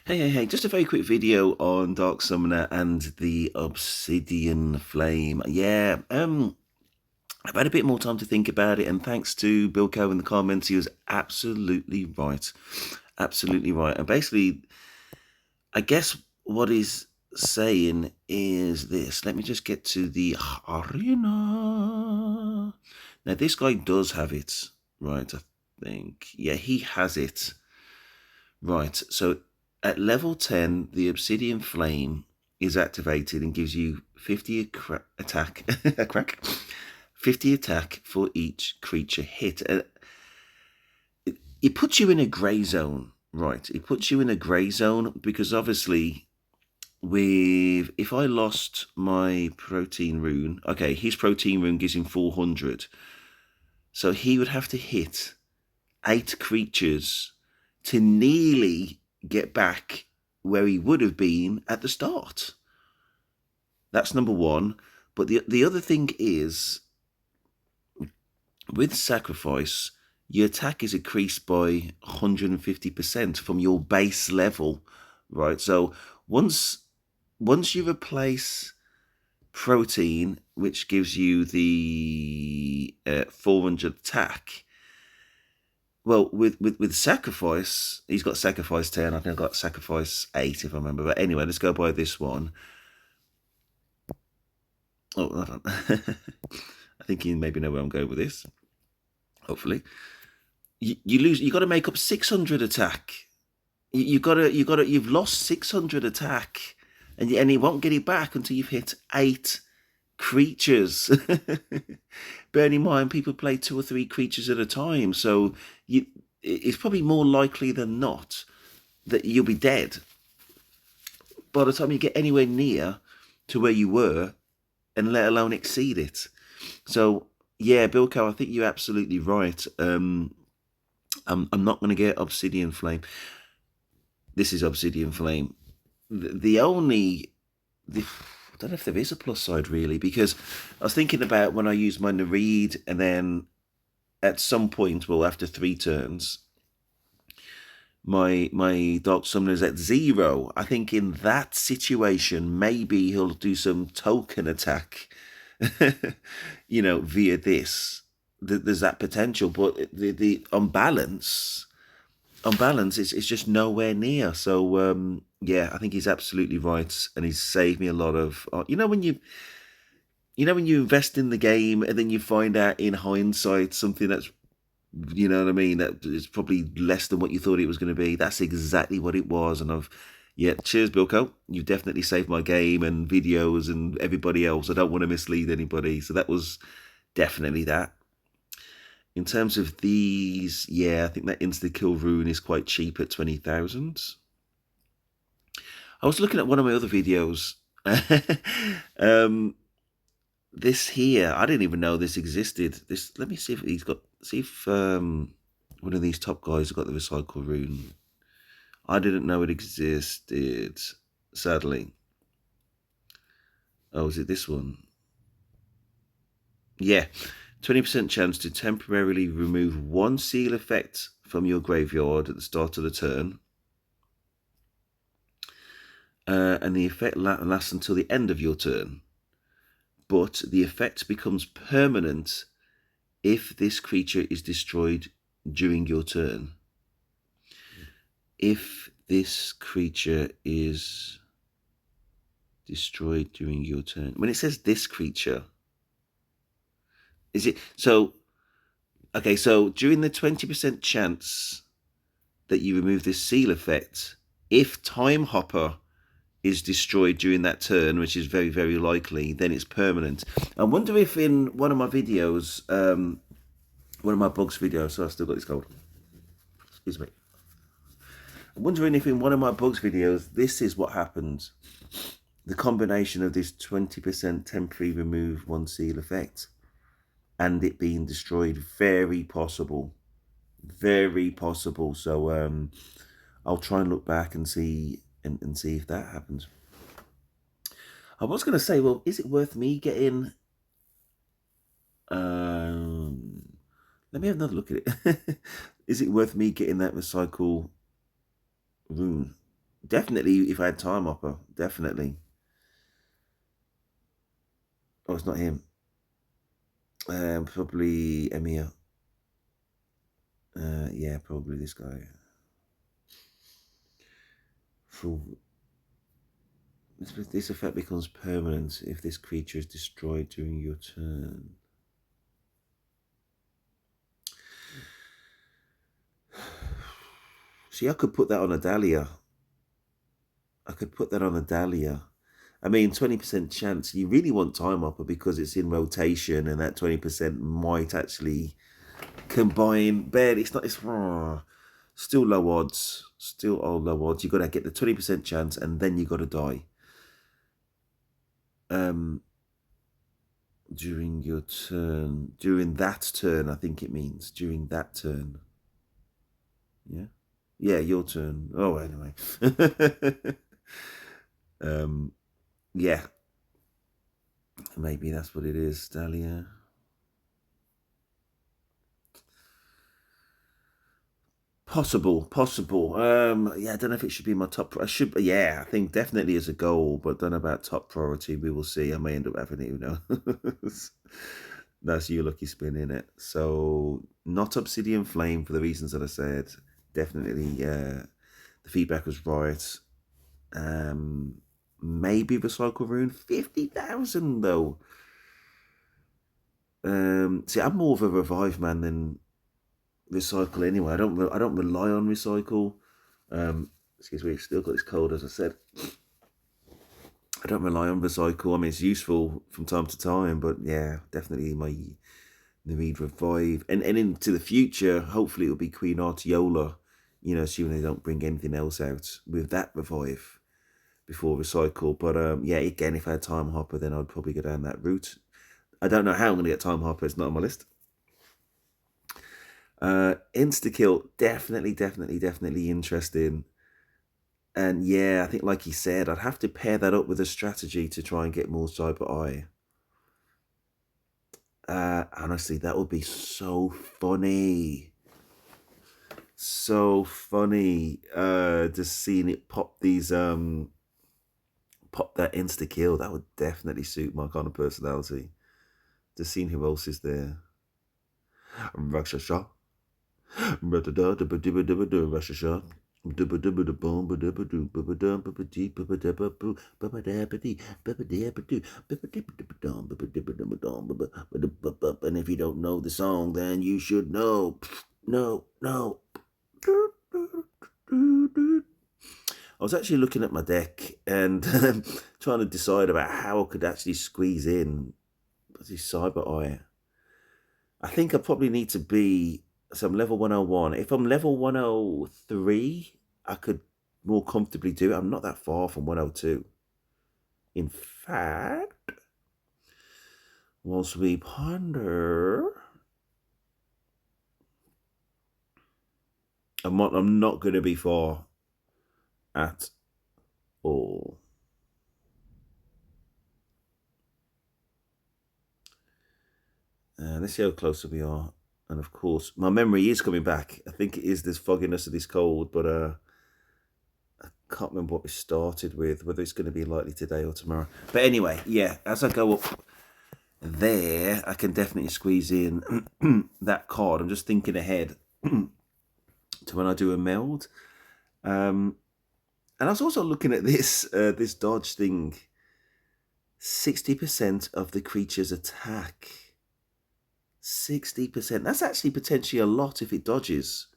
Hey, just a very quick video on Dark Summoner and the Obsidian Flame. I've had a bit more time to think about it, and thanks to Bill Coe in the comments, he was absolutely right. Absolutely right. And basically, I guess what he's saying is this. Let me just get to the arena. Now, this guy does have it, right? I think. Yeah, he has it. Right, so at level 10, the Obsidian Flame is activated and gives you 50 attack, a crack, 50 attack for each creature hit. It puts you in a grey zone, right? It puts you in a grey zone because obviously, if I lost my protein rune, okay, his protein rune gives him 400, so he would have to hit 8 creatures to nearly get back where he would have been at the start. That's number one. But the other thing is, with sacrifice, your attack is increased by 150% from your base level, right? So once you replace protein, which gives you the 400 attack, well, with sacrifice, he's got sacrifice 10. I think I've got sacrifice 8 if I remember. But anyway, let's go by this one. Oh, hold on. I think you maybe know where I'm going with this. Hopefully, you lose. You got to make up 600 attack. You've lost 600 attack, and he won't get it back until you've hit 8 creatures. Bearing in mind, people play 2 or 3 creatures at a time, so it's probably more likely than not that you'll be dead by the time you get anywhere near to where you were, and let alone exceed it. So yeah, Bilko, I think you're absolutely right. I'm not going to get Obsidian Flame. This is Obsidian Flame. The only I don't know if there is a plus side really, because I was thinking about when I use my Nereid, and then at some point, well, after 3 turns, my Dark Summoner is at 0. I think in that situation, maybe he'll do some token attack, via this. There's that potential, but the on balance, it's just nowhere near. So yeah, I think he's absolutely right, and he's saved me a lot of. When you invest in the game and then you find out in hindsight something that's, you know what I mean, that is probably less than what you thought it was going to be. That's exactly what it was, and yeah, cheers, Bilko. You've definitely saved my game and videos and everybody else. I don't want to mislead anybody, so that was definitely that. In terms of these, yeah, I think that insta-kill rune is quite cheap at 20,000. I was looking at one of my other videos. This here, I didn't even know this existed. Let me see if one of these top guys has got the recycle rune. I didn't know it existed, sadly. Oh, is it this one? Yeah. 20% chance to temporarily remove 1 seal effect from your graveyard at the start of the turn. And the effect lasts until the end of your turn. But the effect becomes permanent if this creature is destroyed during your turn. If this creature is destroyed during your turn. When it says this creature, is it so? Okay, so during the 20% chance that you remove this seal effect, if Time Hopper is destroyed during that turn, which is very, very likely, then it's permanent. I wonder if in one of my videos, one of my bugs videos, so I've still got this cold. Excuse me. I'm wondering if in one of my bugs videos, this is what happens. The combination of this 20% temporary remove 1 seal effect and it being destroyed, very possible. Very possible. So I'll try and look back and see and see if that happens. I was going to say, well, is it worth me getting... let me have another look at it. Is it worth me getting that recycle rune? Definitely, if I had Time Hopper, definitely. Oh, it's not him. Probably Emir. Yeah, probably this guy. Full. This effect becomes permanent if this creature is destroyed during your turn. See, I could put that on a Dahlia. I could put that on a Dahlia. I mean, 20% chance. You really want Time Hopper because it's in rotation, and that 20% might actually combine. Barely. It's not. It's still low odds. Still all low odds. You got to get the 20% chance, and then you got to die. During your turn. During that turn, I think it means during that turn. Yeah. Yeah, your turn. Oh, anyway. Yeah. Maybe that's what it is, Dahlia. Possible. Yeah, I don't know if it should be my top. I should. Yeah, I think definitely as a goal, but don't know about top priority. We will see. I may end up having it. Who knows? That's your lucky spin in it. So not Obsidian Flame for the reasons that I said. Definitely, the feedback was right. Maybe Recycle Rune 50,000 though. See, I'm more of a revive man than recycle anyway. I don't rely on recycle. Excuse me, still got this cold as I said. I don't rely on recycle. I mean, it's useful from time to time, but yeah, definitely the read revive and into the future. Hopefully, it'll be Queen Artiola. You know, assuming they don't bring anything else out with that revive before recycle. But yeah, again, if I had Time Hopper, then I'd probably go down that route. I don't know how I'm going to get Time Hopper. It's not on my list. Insta kill, definitely interesting. And yeah, I think like he said, I'd have to pair that up with a strategy to try and get more Cyber Eye. Honestly, that would be so funny. So funny. Just seeing it pop these pop that insta kill, that would definitely suit my kind of personality. Just seeing who else is there. Rakshasha. Rakshasha. And if you don't know the song, then you should know. No. I was actually looking at my deck and trying to decide about how I could actually squeeze in this Cyber Eye. I think I probably need to be some level 101. If I'm level 103, I could more comfortably do it. I'm not that far from 102. In fact, whilst we ponder, I'm not going to be far at all. Let's see how close we are. And of course, my memory is coming back. I think it is this fogginess of this cold, but I can't remember what we started with, whether it's going to be likely today or tomorrow. But anyway, yeah, as I go up there, I can definitely squeeze in that card. I'm just thinking ahead to when I do a meld. And I was also looking at this this dodge thing. 60% of the creature's attack. 60%. That's actually potentially a lot if it dodges.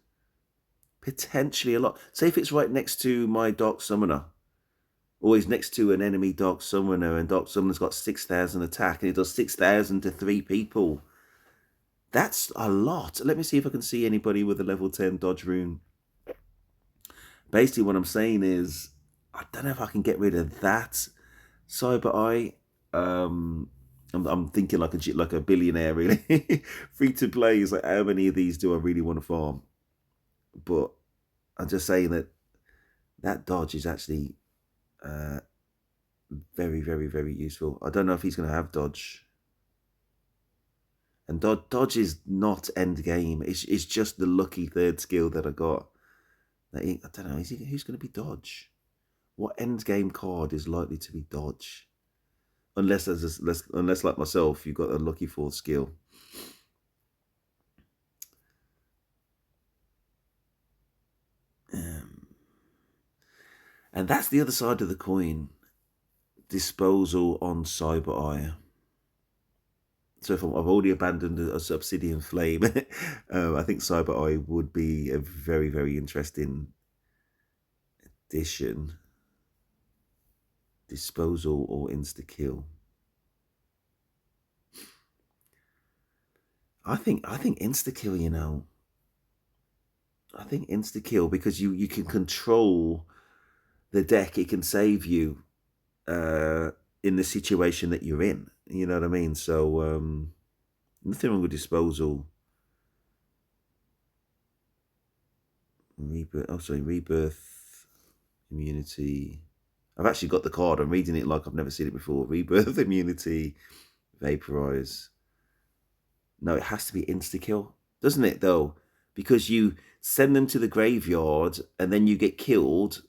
Potentially a lot. Say if it's right next to my Dark Summoner. Or he's next to an enemy Dark Summoner, and Dark Summoner's got 6,000 attack, and it does 6,000 to 3 people. That's a lot. Let me see if I can see anybody with a level 10 dodge rune. Basically, what I'm saying is, I don't know if I can get rid of that Cyber Eye. I'm thinking like a billionaire, really. Free to play is like, how many of these do I really want to farm? But I'm just saying that dodge is actually very useful. I don't know if he's going to have dodge. And dodge is not end game. It's just the lucky third skill that I got. I don't know. Who's going to be dodge? What end game card is likely to be dodge? Unless unless like myself, you've got a lucky fourth skill. And that's the other side of the coin. Disposal on Cyber Eye. So if I've already abandoned a Obsidian Flame, I think Cyber Eye would be a very, very interesting addition. Disposal or insta kill. I think insta kill. You know, I think insta kill because you can control the deck. It can save you in the situation that you're in. You know what I mean? So nothing wrong with disposal. Rebirth. Oh, sorry, rebirth immunity. I've actually got the card. I'm reading it like I've never seen it before. Rebirth immunity, vaporize. No, it has to be insta kill, doesn't it? Though, because you send them to the graveyard and then you get killed,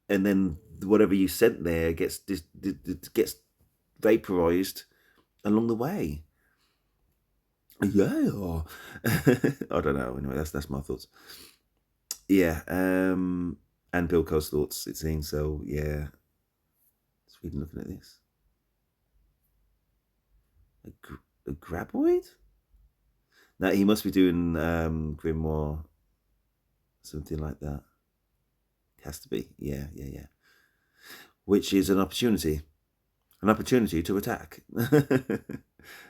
and then whatever you sent there gets vaporized along the way. Yeah, I don't know. Anyway, that's my thoughts. Yeah, and Bilko's thoughts. It seems so. Yeah, Sweden looking at this. A graboid? No, he must be doing Grimoire, something like that. Has to be. Yeah. Which is an opportunity to attack.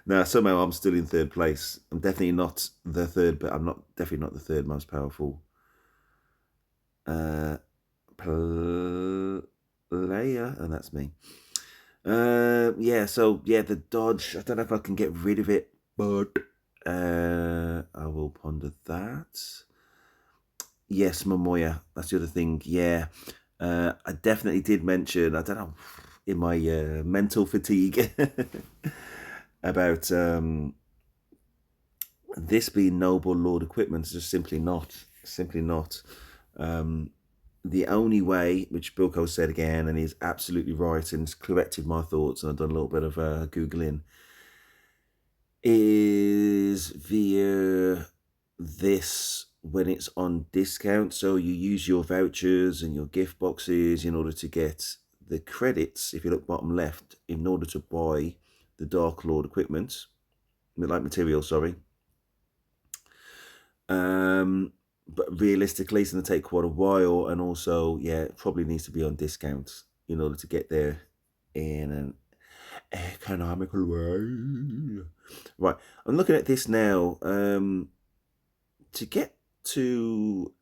Now, somehow I'm still in third place. I'm definitely not the third, but I'm definitely not the third most powerful player, and that's me. Yeah, so yeah, the dodge. I don't know if I can get rid of it, but I will ponder that. Yes, Momoya. That's the other thing. Yeah, I definitely did mention. I don't know in my mental fatigue about this being noble lord equipment. It's just simply not. The only way, which Bilko said again, and he's absolutely right, and he's corrected my thoughts, and I've done a little bit of Googling, is via this when it's on discount. So you use your vouchers and your gift boxes in order to get the credits, if you look bottom left, in order to buy the Dark Lord equipment, like material, sorry. But realistically, it's going to take quite a while, and also, yeah, it probably needs to be on discount in order to get there in an economical way. Right, I'm looking at this now. To get to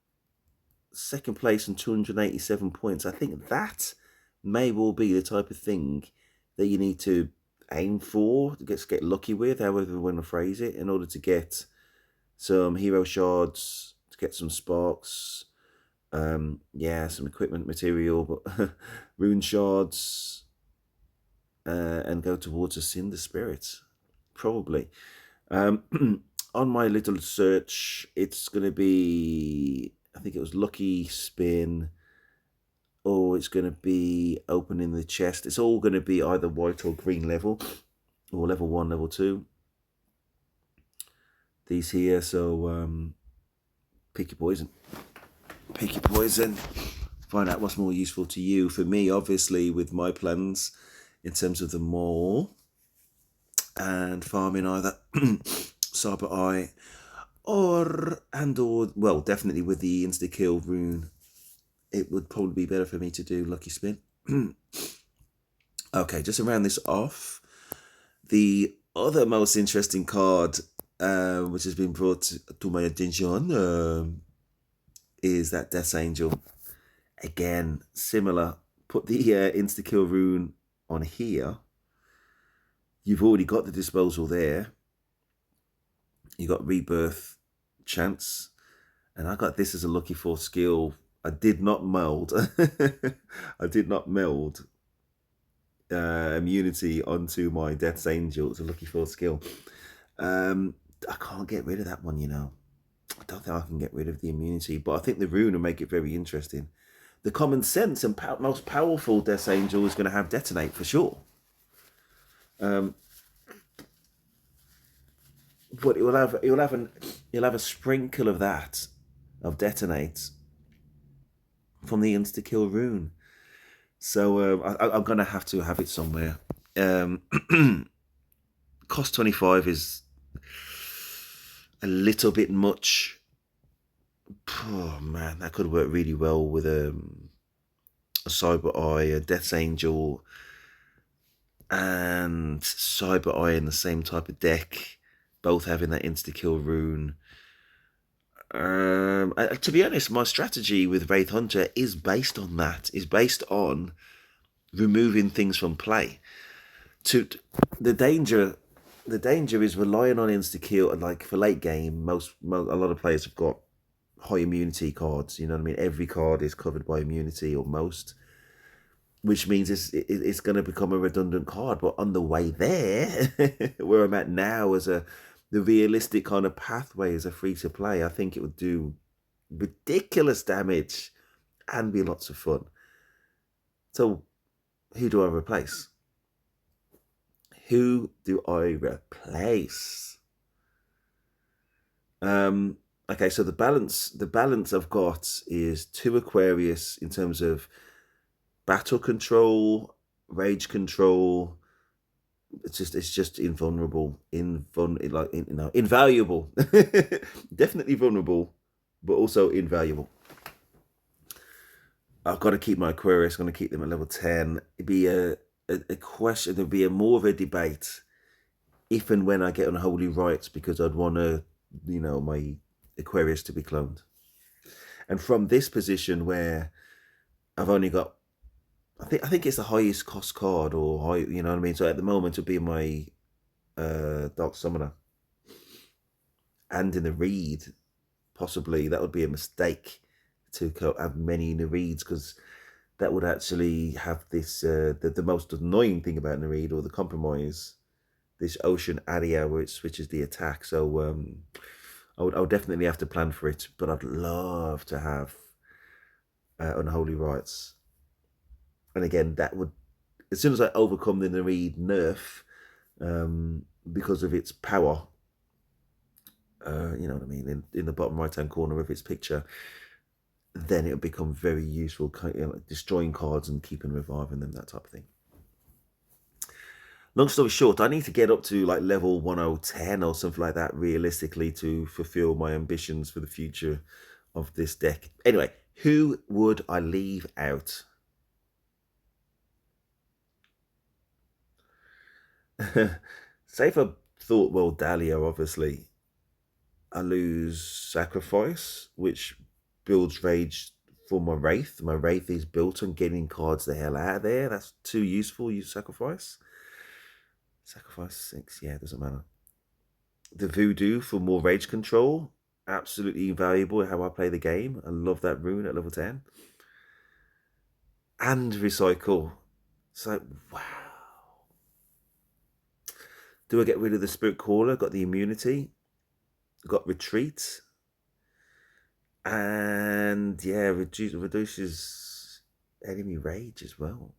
second place and 287 points, I think that may well be the type of thing that you need to aim for, to get lucky with, however you want to phrase it, in order to get some hero shards, to get some sparks, yeah, some equipment material, but rune shards, and go towards a Cinder Spirit, probably. On my little search, it's going to be, I think it was Lucky Spin, or it's going to be opening the chest. It's all going to be either white or green level, or level 1, level 2. These here, so pick your poison. Pick your poison. Find out what's more useful to you. For me, obviously, with my plans in terms of the mall and farming either Cyber Eye or well, definitely with the insta kill rune, it would probably be better for me to do Lucky Spin. Okay, just to round this off, the other most interesting card which has been brought to my attention is that Death Angel. Again, similar. Put the insta kill rune on here. You've already got the disposal there. You got rebirth chance, and I got this as a lucky fourth skill. I did not meld. I did not meld immunity onto my Death's Angel. It's a lucky fourth skill. I can't get rid of that one, you know. I don't think I can get rid of the immunity, but I think the rune will make it very interesting. the common sense and most powerful Death Angel is going to have Detonate for sure. Um, but he'll have a sprinkle of that, of Detonate, from the insta kill rune. So I'm going to have it somewhere. Cost 25 is a little bit much. Oh man, that could work really well with a Cyber Eye, a Death Angel, and Cyber Eye in the same type of deck, both having that insta kill rune. To be honest, my strategy with Wraith Hunter is based on that. Is based on removing things from play. To the danger is relying on insta kill. Like for late game, a lot of players have got high immunity cards. You know what I mean? Every card is covered by immunity, or most, which means it's going to become a redundant card. But on the way there, where I'm at now, the realistic kind of pathway as a free to play, I think it would do ridiculous damage and be lots of fun. So, who do I replace? Who do I replace? Okay, so the balance I've got is 2 Aquarius in terms of battle control, rage control. It's just invulnerable, invaluable. Definitely vulnerable, but also invaluable. I've got to keep my Aquarius. I'm going to keep them at level 10. It'd be a question. There'd be more of a debate if and when I get unholy rights, because I'd want to, my Aquarius to be cloned. And from this position where I've only got, I think it's the highest cost card, or high, you know what I mean. So at the moment, it'll be my Dark Summoner, and in the read, possibly that would be a mistake to have many in the reads, because that would actually have this the most annoying thing about the read, or the compromise, this Ocean Area where it switches the attack. So I would definitely have to plan for it, but I'd love to have Unholy Rites. And again, that would, as soon as I overcome the Nereid nerf, because of its power, you know what I mean, in the bottom right hand corner of its picture, then it'll become very useful, like destroying cards and keeping reviving them, that type of thing. Long story short, I need to get up to like level 1010 or something like that, realistically, to fulfill my ambitions for the future of this deck. Anyway, who would I leave out? Say if I thought, well, Dahlia, obviously. I lose Sacrifice, which builds rage for my Wraith. My Wraith is built on getting cards the hell out of there. That's too useful. Use Sacrifice. Sacrifice 6, yeah, it doesn't matter. The Voodoo for more rage control. Absolutely invaluable in how I play the game. I love that rune at level 10. And Recycle. It's like, wow. Do I get rid of the Spirit Caller? Got the immunity. Got Retreat. And yeah, reduces enemy rage as well.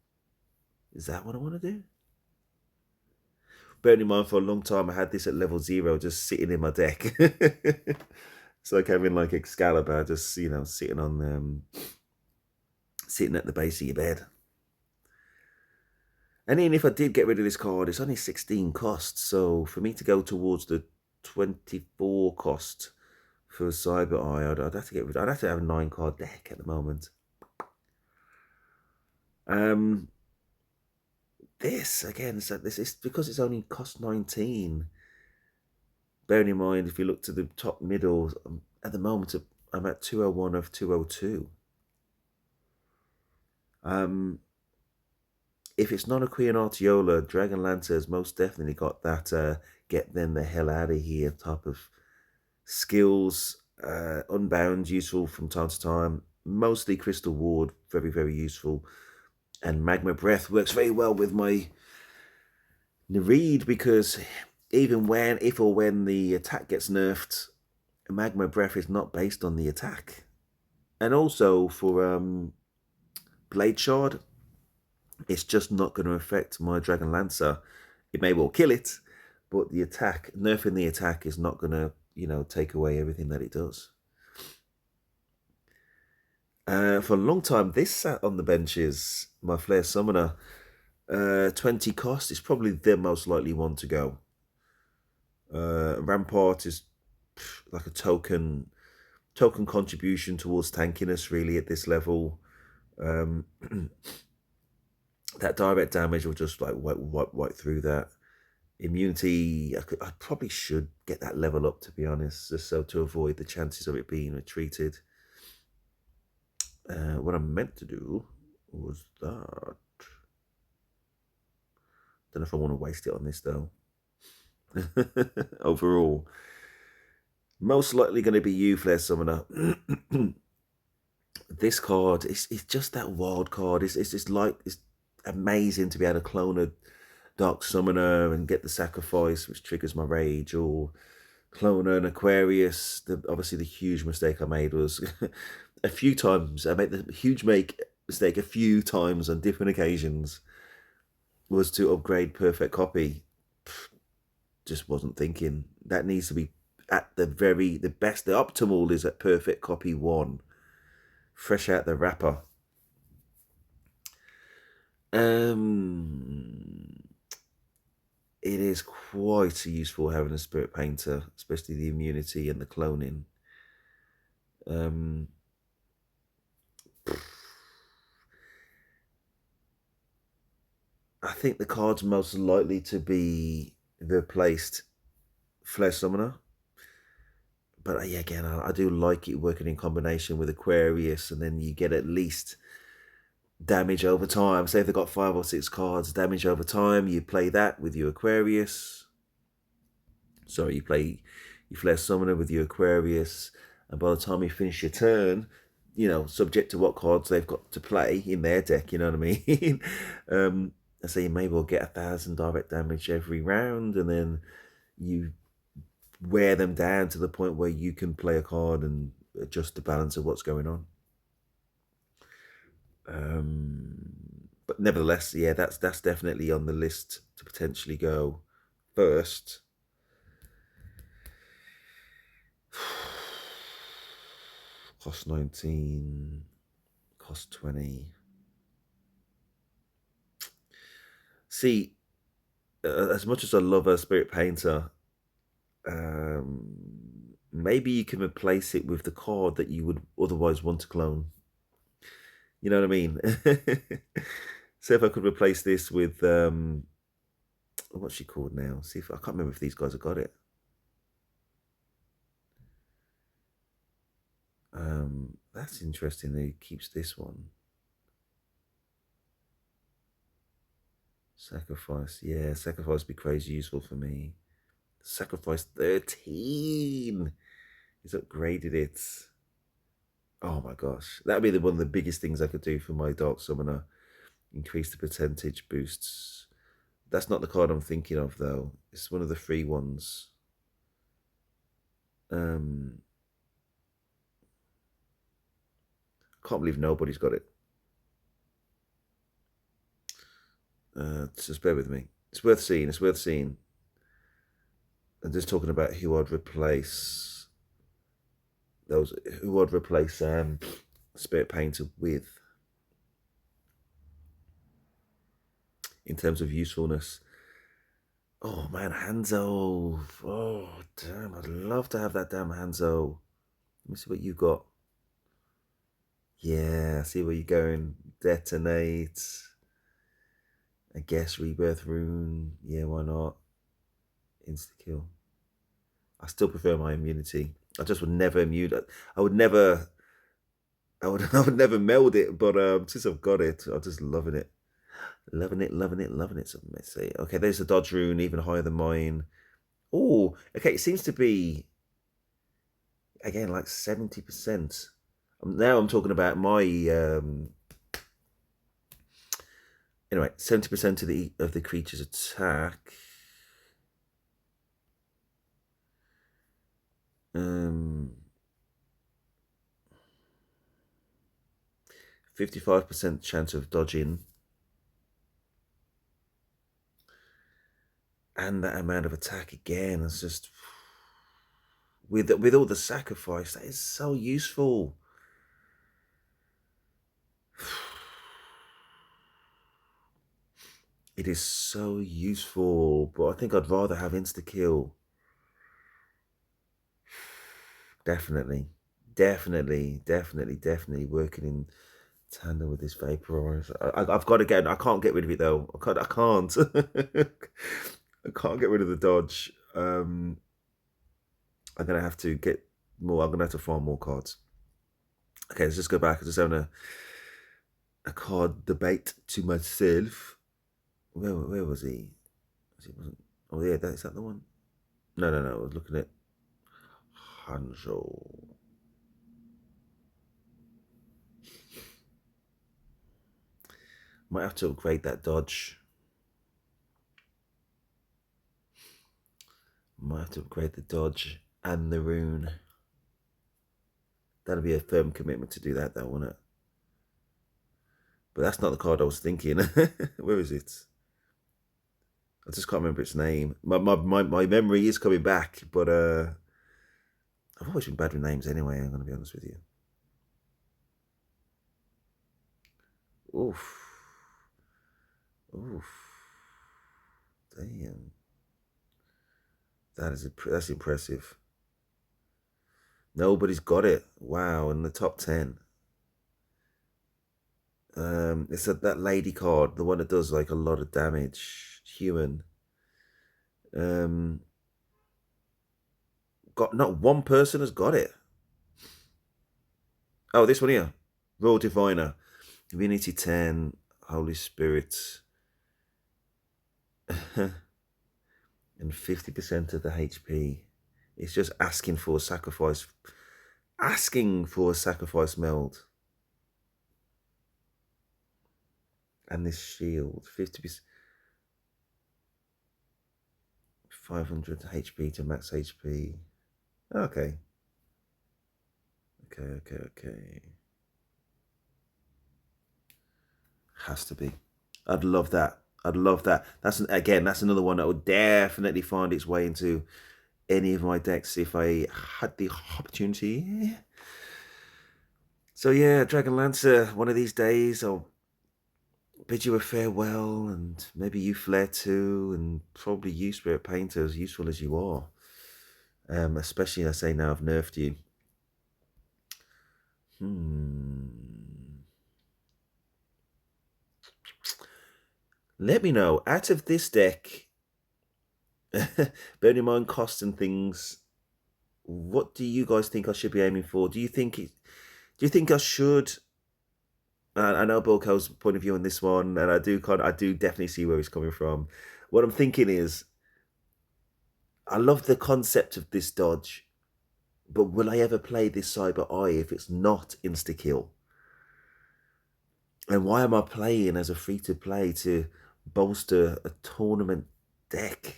Is that what I want to do? Bearing in mind, for a long time I had this at level 0 just sitting in my deck. It's like having like Excalibur just, sitting on sitting at the base of your bed. And even if I did get rid of this card, it's only 16 cost. So for me to go towards the 24 cost for a Cyber Eye, I'd have to get rid. I'd have to have a 9-card deck at the moment. This again, so this is because it's only cost 19. Bearing in mind, if you look to the top middle, at the moment I'm at 201 of 202. If it's not a Queen Artiola, Dragon Lancer has most definitely got that get them the hell out of here type of skills. Unbound, useful from time to time. Mostly Crystal Ward, very, very useful. And Magma Breath works very well with my Nereid, because even if or when the attack gets nerfed, Magma Breath is not based on the attack. And also for Blade Shard, it's just not going to affect my Dragon Lancer. It may well kill it, but the attack, nerfing the attack is not going to, take away everything that it does. For a long time, this sat on the benches, my Flare Summoner. 20 cost is probably the most likely one to go. Rampart is like a token contribution towards tankiness, really, at this level. That direct damage will just like wipe through that. Immunity, I probably should get that level up, to be honest, just so to avoid the chances of it being retreated. What I meant to do was that. Don't know if I want to waste it on this though. Overall, most likely going to be you, Flare Summoner. This card, it's just that wild card. It's amazing to be able to clone a Dark Summoner and get the sacrifice, which triggers my rage, or clone an Aquarius. Obviously, the huge mistake I made was a few times. I made the huge mistake a few times on different occasions was to upgrade Perfect Copy. Just wasn't thinking. That needs to be at the best. The optimal is at Perfect Copy 1. Fresh out the wrapper. It is quite useful having a Spirit Painter, especially the immunity and the cloning. I think the card's most likely to be replaced Flare Summoner. But yeah, again, I do like it working in combination with Aquarius, and then you get at least damage over time. Say if they've got 5 or 6 cards, damage over time, you play that with your Aquarius. Sorry, you Flare Summoner with your Aquarius, and by the time you finish your turn, subject to what cards they've got to play in their deck, you know what I mean? So you may well get 1,000 direct damage every round, and then you wear them down to the point where you can play a card and adjust the balance of what's going on. But nevertheless, yeah, that's definitely on the list to potentially go first. Cost 19, cost 20. See, as much as I love a Spirit Painter, maybe you can replace it with the card that you would otherwise want to clone. You know what I mean? So if I could replace this with what's she called now? See if I can't remember if these guys have got it. That's interesting. He keeps this one. Sacrifice, yeah, sacrifice would be crazy useful for me. Sacrifice 13. He's upgraded it. Oh my gosh, that'd be one of the biggest things I could do for my Dark Summoner. Increase the percentage boosts. That's not the card I'm thinking of though. It's one of the free ones. Can't believe nobody's got it. Just bear with me. It's worth seeing. It's worth seeing. I'm just talking about who I'd replace. Who I'd replace Spirit Painter with in terms of usefulness. Oh man, Hanzo. Oh damn, I'd love to have that damn Hanzo. Let me see what you got. Yeah, see where you're going. Detonate. I guess Rebirth Rune. Yeah, why not? Insta kill. I still prefer my immunity. I just would never immune. I would never. I would never meld it. But since I've got it, I'm just loving it. Loving it, loving it, loving it. So let's see. Okay, there's the dodge rune, even higher than mine. Oh, okay. It seems to be again like 70%. Now I'm talking about my anyway, 70% of the creature's attack. 50% 55% chance of dodging. And that amount of attack again is just... With all the sacrifice, that is so useful. It is so useful, but I think I'd rather have insta-kill. Definitely working in tandem with this vaporize. I've got to get. I can't get rid of it though. I can't. I can't get rid of the dodge. I'm gonna have to get more. I'm gonna have to farm more cards. Okay, let's just go back. I was just having a card debate to myself. Where was he? Wasn't. Oh yeah, is that the one? No. I was looking at Hanzo. Might have to upgrade that dodge. Might have to upgrade the dodge and the rune. That'll be a firm commitment to do that, though, won't it? But that's not the card I was thinking. Where is it? I just can't remember its name. My memory is coming back, but I've always been bad with names anyway. I'm going to be honest with you. Oof. Damn. That's impressive. Nobody's got it. Wow, in the top 10. It's that lady card, the one that does like a lot of damage. Human. Not one person has got it. Oh, this one here. Royal Diviner. Divinity 10. Holy Spirit. And 50% of the HP. It's just asking for a sacrifice. Asking for a sacrifice meld. And this shield. 50%. 500 HP to max HP. Okay. Okay. Has to be. I'd love that. That's another one that would definitely find its way into any of my decks if I had the opportunity. So yeah, Dragon Lancer, one of these days I'll bid you a farewell, and maybe you Flare too, and probably you Spirit Painter, as useful as you are. Especially, I say now I've nerfed you. Let me know, out of this deck, bearing in mind cost and things, what do you guys think I should be aiming for? Do you think I should? I know Bulko's point of view on this one, and I do definitely see where he's coming from. What I'm thinking is, I love the concept of this dodge, but will I ever play this Cyber Eye if it's not insta-kill? And why am I playing as a free-to-play to bolster a tournament deck?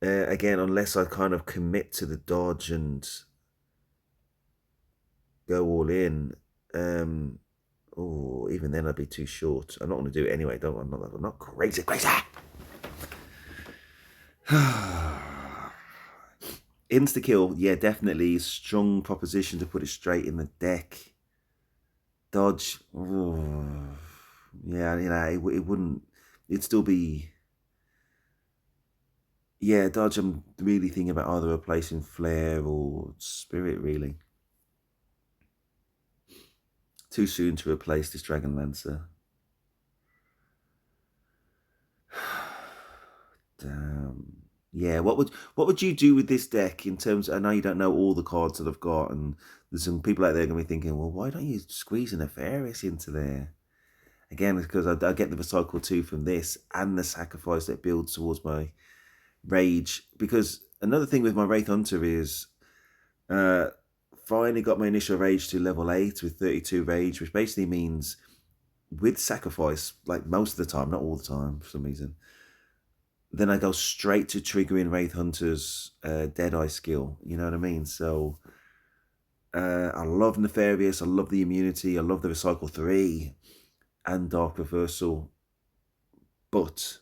Again, unless I kind of commit to the dodge and go all in. Oh, even then I'd be too short. I'm not going to do it anyway. I'm not crazy. Insta-kill, yeah, definitely. Strong proposition to put it straight in the deck. Dodge, yeah, it wouldn't. It'd still be. Yeah, dodge. I'm really thinking about either replacing Flare or Spirit. Really, too soon to replace this Dragon Lancer. Damn. Yeah, what would you do with this deck in terms? I know you don't know all the cards that I've got, and there's some people out there going to be thinking, well, why don't you squeeze an Nefarious into there? Again, it's because I get the Recycle 2 from this and the sacrifice that builds towards my Rage. Because another thing with my Wraith Hunter is finally got my initial Rage to level 8 with 32 Rage, which basically means with sacrifice, like most of the time, not all the time for some reason, then I go straight to triggering Wraith Hunter's Deadeye skill. You know what I mean? So I love Nefarious. I love the immunity. I love the Recycle 3 and Dark Reversal. But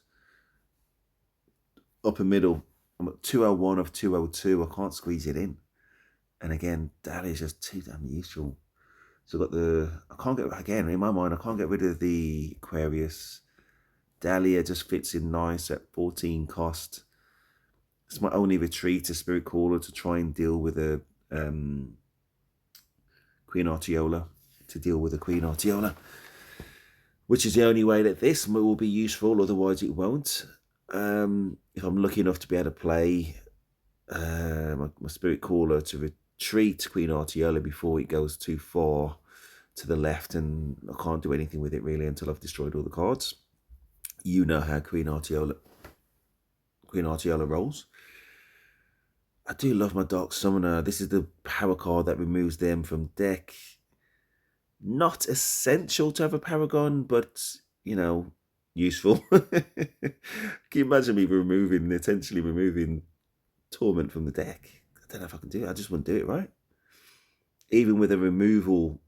upper middle, I'm at 201 of 202. I can't squeeze it in. And again, that is just too damn useful. So I've got I can't get, again, in my mind, I can't get rid of the Aquarius. Dahlia just fits in nice at 14 cost. It's my only retreat to Spirit Caller to try and deal with a Queen Artiola. Which is the only way that this will be useful, otherwise it won't. If I'm lucky enough to be able to play my Spirit Caller to retreat Queen Artiola before it goes too far to the left, and I can't do anything with it really until I've destroyed all the cards. You know how Queen Artiola rolls. I do love my Dark Summoner. This is the power card that removes them from deck. Not essential to have a Paragon, but, you know, useful. Can you imagine me intentionally removing Torment from the deck? I don't know if I can do it. I just wouldn't do it, right? Even with a removal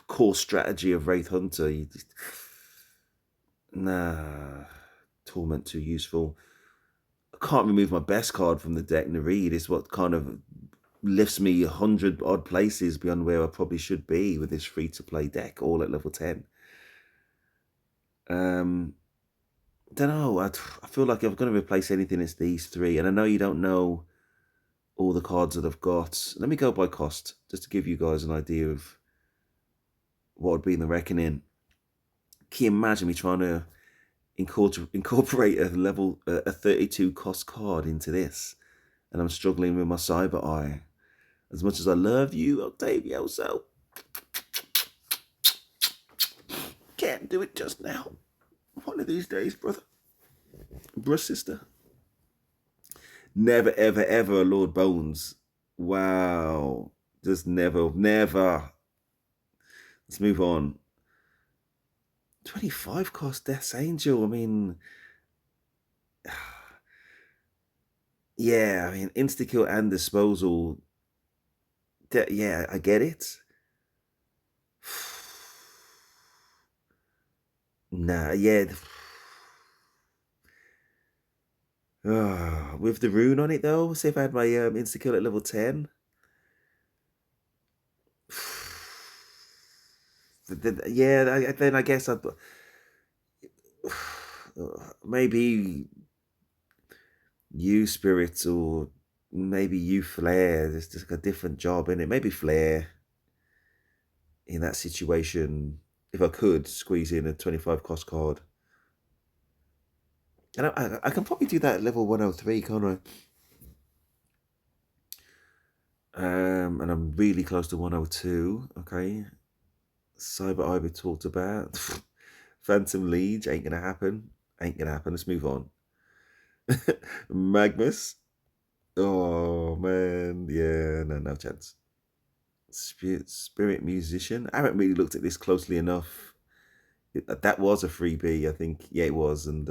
core strategy of Wraith Hunter, you just... Nah, Torment too useful. I can't remove my best card from the deck. Nereid is what kind of lifts me 100 odd places beyond where I probably should be with this free-to-play deck, all at level 10. Don't know. I feel like if I'm going to replace anything, it's these three. And I know you don't know all the cards that I've got. Let me go by cost, just to give you guys an idea of what would be in the reckoning. Can you imagine me trying to incorporate a 32 cost card into this? And I'm struggling with my Cyber Eye. As much as I love you, Octavio, so can't do it just now. One of these days, brother. Sister. Never, ever, ever Lord Bones. Wow. Just never. Let's move on. 25 cost Death's Angel. I mean, yeah, I mean, insta-kill and disposal. Yeah, I get it. Nah, yeah. With the rune on it, though, say if I had my insta-kill at level 10. Yeah, then I guess I'd... maybe you Spirits, or maybe you Flare. There's just a different job in it. Maybe Flare in that situation, if I could squeeze in a 25 cost card. And I can probably do that at level 103, can't I? And I'm really close to 102. Okay. Cyber Eye we talked about. Phantom Liege ain't gonna happen. Let's move on. Magnus. Oh man, yeah, no chance. Spirit Musician. I haven't really looked at this closely enough. That was a freebie, I think. Yeah, it was, and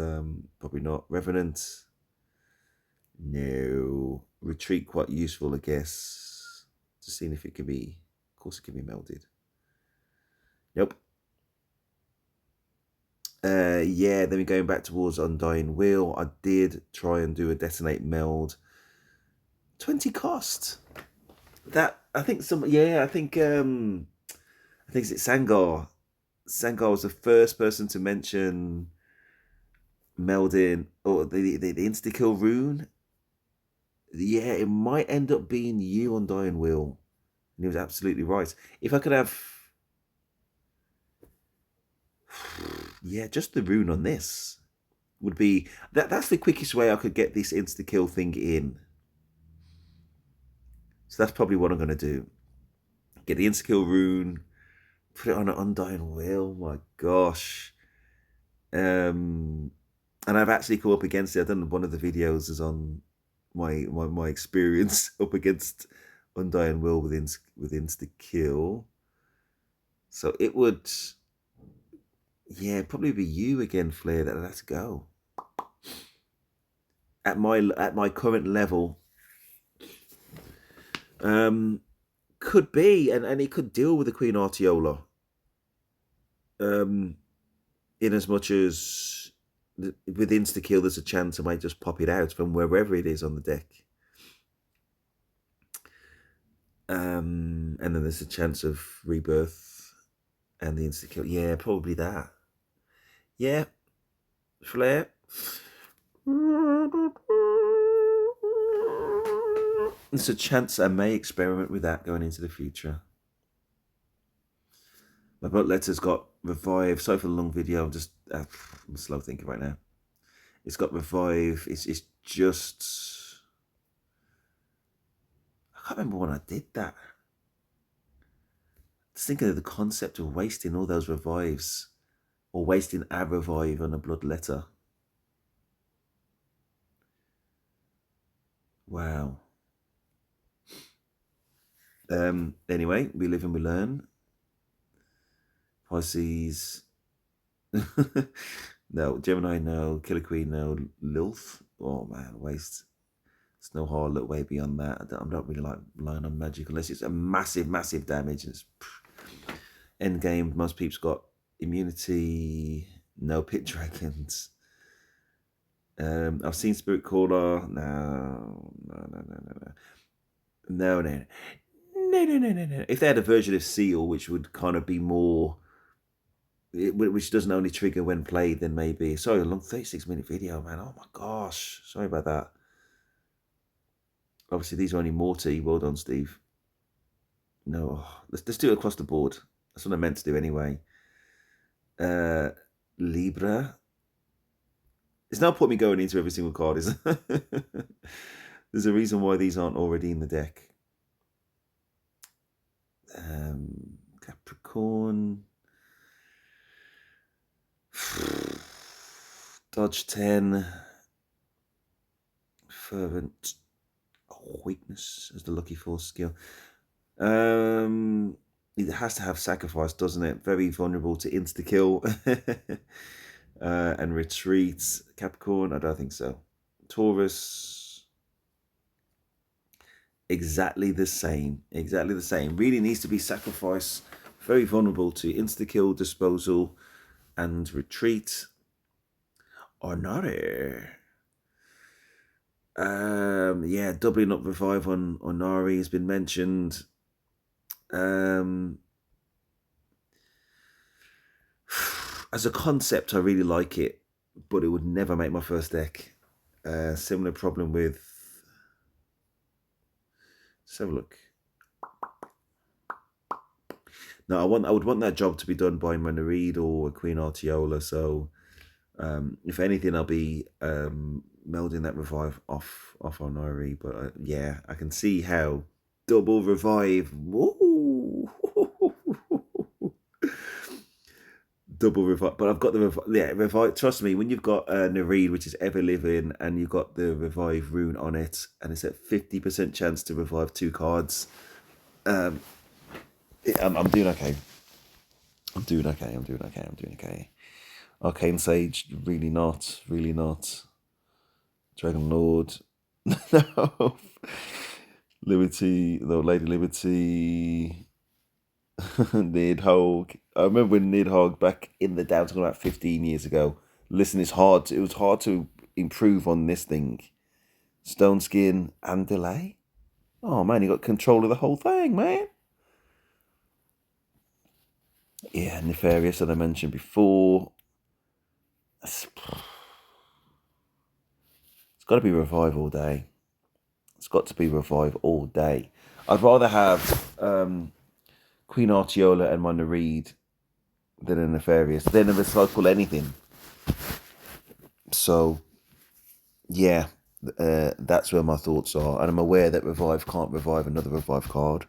probably not. Revenant. No. Retreat quite useful, I guess. Just seeing if it can be. Of course, it can be melded. Nope. Yeah, then we're going back towards Undying Will. I did try and do a Detonate Meld. 20 cost. That, I think I think it's Sangar. Sangar was the first person to mention melding or the insta-kill rune. Yeah, it might end up being you on Dying Will. And he was absolutely right. If I could have... yeah, just the rune on this would be... That's the quickest way I could get this insta-kill thing in. So that's probably what I'm going to do. Get the insta-kill rune, put it on an Undying Will. My gosh. And I've actually come up against it. I've done one of the videos is on my experience up against Undying Will with insta-kill. So it would, yeah, probably be you again, Flare, that let's go. At my current level, Could be, and it could deal with the Queen Artiola. In as much as with insta kill, there's a chance I might just pop it out from wherever it is on the deck. And then there's a chance of rebirth and the insta kill. Yeah, probably that. Yeah, flare. There's a chance I may experiment with that going into the future. My butt letter's got revive. Sorry for the long video. I'm just I'm slow thinking right now. It's got revive. It's just I can't remember when I did that. Just thinking of the concept of wasting all those revives, or wasting a revive on a blood letter. Wow. Anyway, we live and we learn. Pisces. No. Gemini, no. Killer Queen, no. Lilith. Oh man, waste. It's no harlot way beyond that. I'm not really like relying on magic unless it's a massive, massive damage. It's end game. Most people's got immunity. No pit dragons. I've seen Spirit Caller. No. If they had a version of Seal, which would kind of be more, which doesn't only trigger when played, then maybe. Sorry, a long 36-minute video, man. Oh my gosh, sorry about that. Obviously, these are only Morty. Well done, Steve. No, let's do it across the board. That's what I meant to do anyway. Libra. It's no point me going into every single card, is there? There's a reason why these aren't already in the deck. Capricorn. Dodge 10. Fervent. Weakness as the lucky force skill. It has to have sacrifice, doesn't it? Very vulnerable to insta kill. And retreat. Capricorn, I don't think so. Taurus, exactly the same. Exactly the same. Really needs to be sacrifice. Very vulnerable to insta kill, disposal, and retreat. Onari. Yeah, doubling up revive on Onari has been mentioned. As a concept, I really like it, but it would never make my first deck. Similar problem with. Let's have a look. No, I would want that job to be done by Mana Reed or Queen Artiola. So, if anything, I'll be melding that revive off Onari. But yeah, I can see how double revive. Woo! Double revive, but I've got the revive. Trust me, when you've got Nareed, which is ever living, and you've got the revive rune on it, and it's at 50% chance to revive 2 cards. I'm doing okay. I'm doing okay. Arcane Sage, really not. Dragon Lord, no. Liberty, no. Lady Liberty. Nidhogg. I remember when Nidhogg back in the day, talking about 15 years ago. Listen, it was hard to improve on this thing. Stone Skin and Delay. Oh man, you got control of the whole thing, man. Yeah, Nefarious that I mentioned before. It's got to be revive all day. It's got to be revive all day. I'd rather have Queen Artiola and Mana Reed than a Nefarious. They never cycle anything. So, yeah, that's where my thoughts are. And I'm aware that revive can't revive another revive card.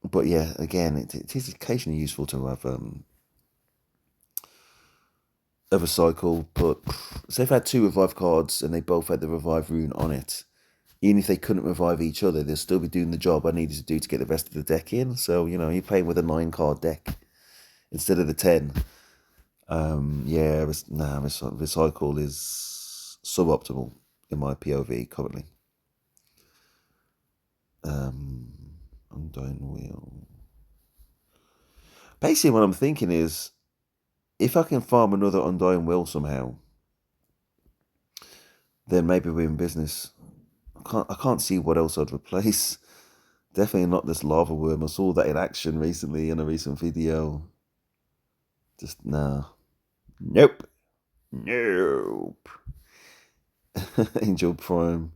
But yeah, again, it is occasionally useful to have a cycle. But say if I had 2 revive cards and they both had the revive rune on it, even if they couldn't revive each other, they'll still be doing the job I needed to do to get the rest of the deck in. So, you know, you're playing with a 9-card deck instead of the 10. Yeah, recycle is suboptimal. in my POV currently. Undying Wheel. Basically, what I'm thinking is, if I can farm another Undying Will somehow, then maybe we're in business. I can't see what else I'd replace. Definitely not this lava worm. I saw that in action recently in a recent video. Just nah. Nope. Angel Prime.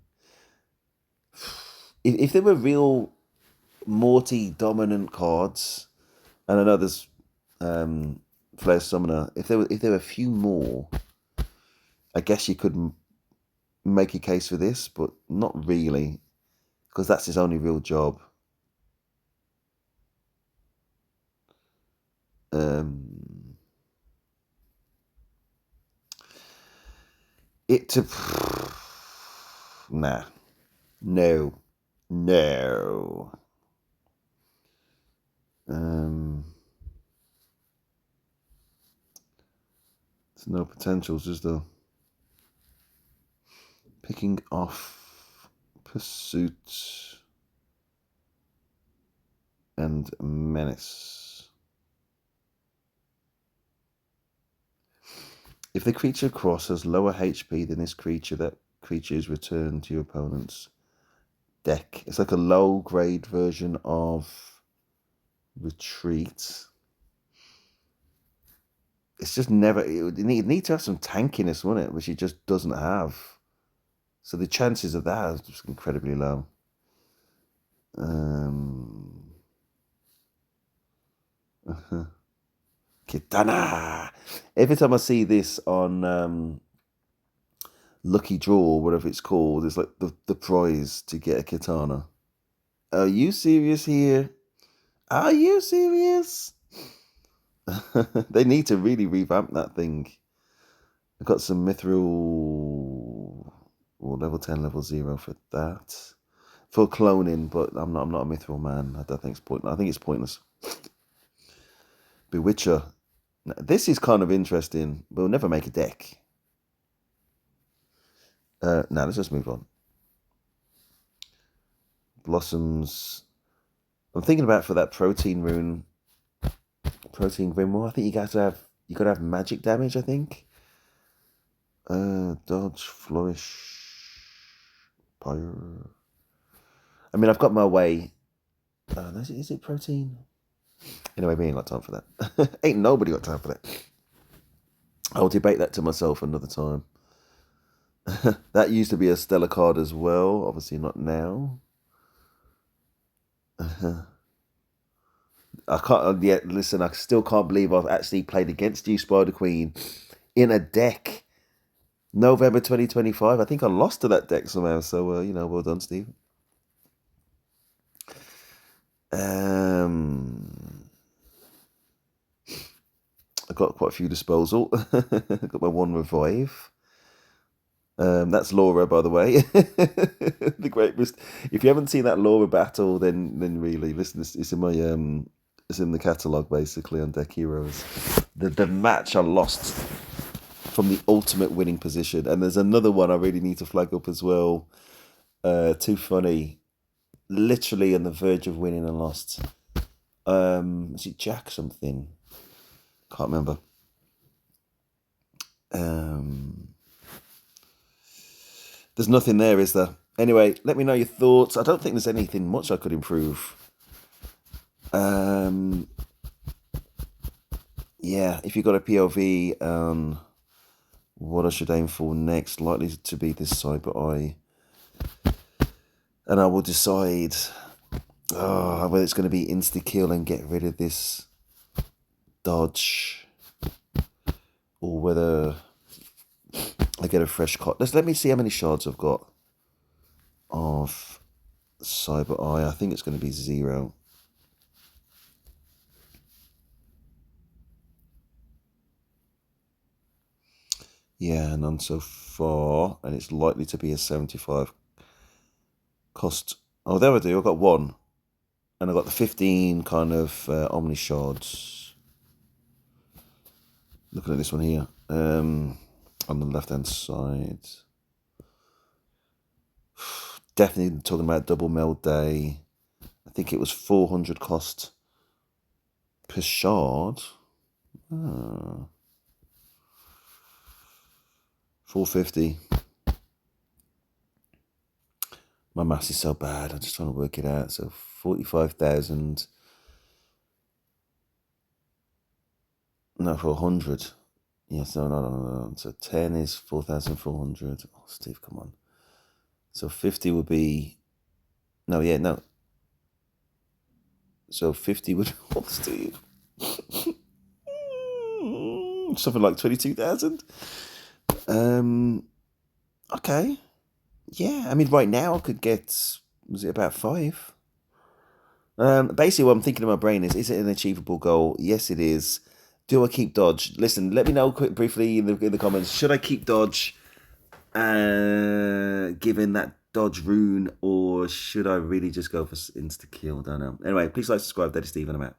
If there were real Morty dominant cards, and I know there's Flare Summoner. If there were a few more, I guess you could make a case for this, but not really, because that's his only real job. Nah, no. There's no potentials, is there? Picking off Pursuit and Menace. If the creature cross has lower HP than this creature, that creature is returned to your opponent's deck. It's like a low grade version of Retreat. It's just never. It need to have some tankiness, wouldn't it? Which it just doesn't have. So the chances of that are just incredibly low. Kitana. Every time I see this on Lucky Draw, whatever it's called, it's like the prize to get a katana. Are you serious here? Are you serious? They need to really revamp that thing. I've got some mithril level 10, level 0 for that. For cloning, but I'm not a mithril man. I don't think it's pointless. I think it's pointless. Bewitcher. Now, this is kind of interesting. We'll never make a deck. Now let's just move on. Blossoms. I'm thinking about for that protein rune. Protein Grimoire. I think you gotta have magic damage, I think. Dodge, Flourish, Pyre. I mean, I've got my way. Is it protein? Anyway, we ain't got time for that. Ain't nobody got time for that. I'll debate that to myself another time. That used to be a stellar card as well. Obviously not now. I can't yet. Listen, I still can't believe I've actually played against you, Spider Queen, in a deck. November 2025. I think I lost to that deck somehow. So well done, Steve. I got quite a few disposal. I got my 1 revive. That's Laura, by the way. The great mist. If you haven't seen that Laura battle, then really listen. It's in my it's in the catalogue basically on DeckHeroes. The match I lost from the ultimate winning position, and there's another one I really need to flag up as well. Too funny. Literally on the verge of winning and lost. Is it Jack something? Can't remember. There's nothing there, is there? Anyway, let me know your thoughts. I don't think there's anything much I could improve. Yeah, if you've got a POV on what I should aim for next, likely to be this Cyber Eye. And I will decide whether it's going to be insta-kill and get rid of this dodge, or whether I get a fresh card. Let me see how many shards I've got of Cyber Eye. I think it's going to be 0. Yeah, none so far. And it's likely to be a 75 cost. Oh, there I do. I've got 1. And I've got the 15 kind of Omni shards. Looking at this one here. On the left-hand side. Definitely talking about double meld day. I think it was 400 cost per shard. 450. My maths is so bad. I'm just trying to work it out. So 45,000. No, for 100. Yes, no. So 10 is 4,400. Oh, Steve, come on. So 50 would be... No. So 50 would... Oh, Steve. Something like 22,000. Okay. Yeah, I mean, right now I could get... Was it about 5? Basically, what I'm thinking in my brain is it an achievable goal? Yes, it is. Do I keep Dodge? Listen, let me know briefly in the comments. Should I keep Dodge, given that Dodge rune, or should I really just go for insta kill? Don't know. Anyway, please like, subscribe. That is Steve, and I'm out.